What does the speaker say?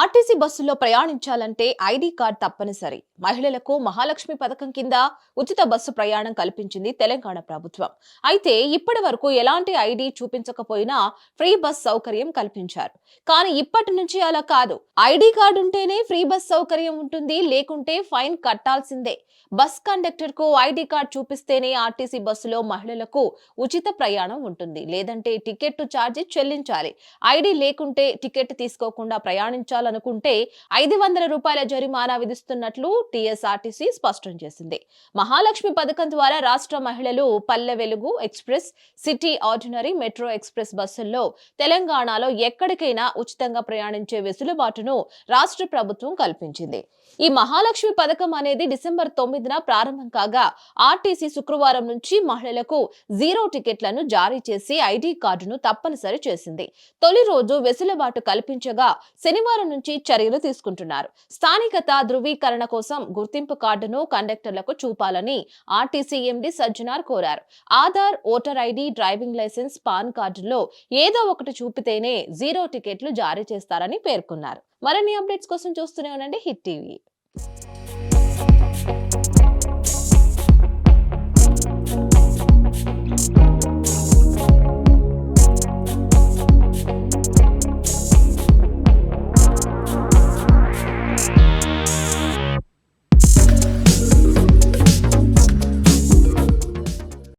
RTC బస్సుల్లో ప్రయాణించాలంటే ID card తప్పనిసరి. మహిళలకు మహాలక్ష్మి పథకం కింద ఉచిత బస్సు ప్రయాణం కల్పించింది తెలంగాణ ప్రభుత్వం. అయితే ఇప్పటి వరకు ఎలాంటి ఐడీ చూపించకపోయినా ఫ్రీ బస్ సౌకర్యం కల్పించారు. కానీ ఇప్పటి నుంచి అలా కాదు. ఐడీ కార్డు ఉంటేనే ఫ్రీ బస్ సౌకర్యం ఉంటుంది, లేకుంటే ఫైన్ కట్టాల్సిందే. బస్ కండక్టర్ కు ఐడీ కార్డు చూపిస్తేనే ఆర్టీసీ బస్సులో మహిళలకు ఉచిత ప్రయాణం ఉంటుంది, లేదంటే టికెట్ ఛార్జీ చెల్లించాలి. ఐడీ లేకుంటే టికెట్ తీసుకోకుండా ప్రయాణించాలనుకుంటే 500 రూపాయల జరిమానా విధిస్తున్నట్లు టీఎస్ఆర్టీసీ స్పష్టం చేసింది. మహాలక్ష్మి పథకం ద్వారా రాష్ట్ర మహిళలు Palle Velugu express, city ordinary, metro express బస్సుల్లో తెలంగాణలో ఎక్కడికైనా ఉచితంగా ప్రయాణించే వెసులుబాటును రాష్ట్ర ప్రభుత్వం కల్పించింది. ఈ మహాలక్ష్మి పథకం అనేది డిసెంబర్ 9న ప్రారంభం కాగా ఆర్టీసీ శుక్రవారం నుంచి మహిళలకు జీరో టికెట్లను జారీ చేసి ఐడీ కార్డును తప్పనిసరి చేసింది. తొలి రోజు వెసులుబాటు కల్పించగా శనివారం నుంచి చర్యలు తీసుకుంటున్నారు. స్థానికత ధృవీకరణ కోసం గుర్తింపు కార్డును కండక్టర్లకు చూపాలని ఆర్టీసీ ఎండీ సజ్జనార్ కోరారు. Aadhaar, voter ID, driving license, PAN కార్డుల్లో ఏదో ఒకటి చూపితేనే జీరో టికెట్లు జారీ చేస్తారని పేర్కొన్నారు. మరిన్ని అప్డేట్స్ కోసం చూస్తూనే ఉండండి హిట్ టీవీ.